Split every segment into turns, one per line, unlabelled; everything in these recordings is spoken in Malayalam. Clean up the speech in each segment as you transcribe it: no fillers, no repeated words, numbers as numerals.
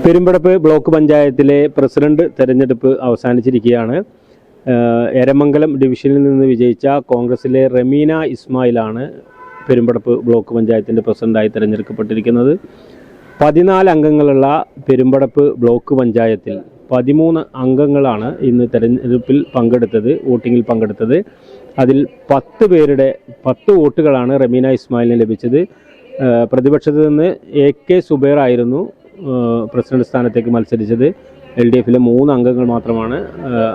പെരുമ്പടപ്പ് ബ്ലോക്ക് പഞ്ചായത്തിലെ പ്രസിഡന്റ് തെരഞ്ഞെടുപ്പ് അവസാനിച്ചിരിക്കുകയാണ്. എരമംഗലം ഡിവിഷനിൽ നിന്ന് വിജയിച്ച കോൺഗ്രസിലെ റമീന ഇസ്മായിലാണ് പെരുമ്പടപ്പ് ബ്ലോക്ക് പഞ്ചായത്തിൻ്റെ പ്രസിഡന്റായി തിരഞ്ഞെടുക്കപ്പെട്ടിരിക്കുന്നത്. 14 അംഗങ്ങളുള്ള പെരുമ്പടപ്പ് ബ്ലോക്ക് പഞ്ചായത്തിൽ 13 അംഗങ്ങളാണ് ഇന്ന് തെരഞ്ഞെടുപ്പിൽ പങ്കെടുത്തത്, വോട്ടിങ്ങിൽ പങ്കെടുത്തത്. അതിൽ 10 വോട്ടുകളാണ് റമീന ഇസ്മായിലിന് ലഭിച്ചത്. പ്രതിപക്ഷത്ത് നിന്ന് AK സുബൈർ ആയിരുന്നു പ്രസിഡന്റ് സ്ഥാനത്തേക്ക് മത്സരിച്ചത്. LDFിലെ 3 അംഗങ്ങൾ മാത്രമാണ്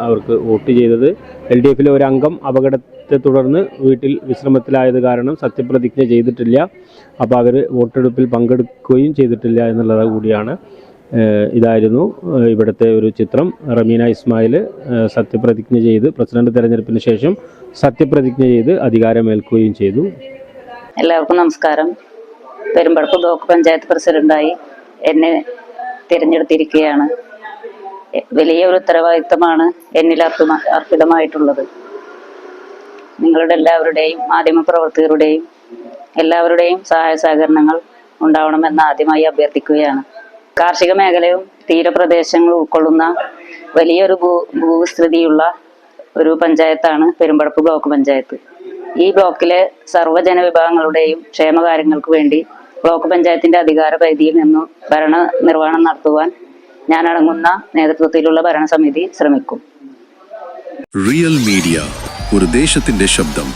അവർക്ക് വോട്ട് ചെയ്തത്. LDFിലെ ഒരു അംഗം അപകടത്തെ തുടർന്ന് വീട്ടിൽ വിശ്രമത്തിലായത് കാരണം സത്യപ്രതിജ്ഞ ചെയ്തിട്ടില്ല. അപ്പോൾ അവർ വോട്ടെടുപ്പിൽ പങ്കെടുക്കുകയും ചെയ്തിട്ടില്ല എന്നുള്ളത് കൂടിയാണ്. ഇതായിരുന്നു ഇവിടുത്തെ ഒരു ചിത്രം. റമീന ഇസ്മായിൽ സത്യപ്രതിജ്ഞ ചെയ്ത് പ്രസിഡന്റ് തെരഞ്ഞെടുപ്പിന് ശേഷം സത്യപ്രതിജ്ഞ ചെയ്ത് അധികാരമേൽക്കുകയും ചെയ്തു.
എല്ലാവർക്കും നമസ്കാരം. പെരുമ്പടപ്പ് ബ്ലോക്ക് പഞ്ചായത്ത് പ്രസിഡന്റായി എന്നെ തിരഞ്ഞെടുത്തിരിക്കുകയാണ്. വലിയ ഒരു ഉത്തരവാദിത്തമാണ് എന്നിൽ അർപ്പിതമായിട്ടുള്ളത്. നിങ്ങളുടെ എല്ലാവരുടെയും മാധ്യമപ്രവർത്തകരുടെയും എല്ലാവരുടെയും സഹായ സഹകരണങ്ങൾ ഉണ്ടാവണമെന്ന് ആദ്യമായി അഭ്യർത്ഥിക്കുകയാണ്. കാർഷിക മേഖലയും തീരപ്രദേശങ്ങളും ഉൾക്കൊള്ളുന്ന വലിയൊരു ഭൂവിസ്തൃതിയുള്ള ഒരു പഞ്ചായത്താണ് പെരുമ്പടപ്പ് ബ്ലോക്ക് പഞ്ചായത്ത്. ഈ ബ്ലോക്കിലെ സർവ്വജന വിഭാഗങ്ങളുടെയും ക്ഷേമകാര്യങ്ങൾക്ക് വേണ്ടി ബ്ലോക്ക് പഞ്ചായത്തിന്റെ അധികാര പരിധിയിൽ നിന്നും ഭരണ നിർവഹണം നടത്തുവാൻ ഞാൻ അടങ്ങുന്ന നേതൃത്വത്തിലുള്ള ഭരണസമിതി ശ്രമിക്കും.
റിയൽ മീഡിയ, ഒരു ദേശത്തിന്റെ ശബ്ദം.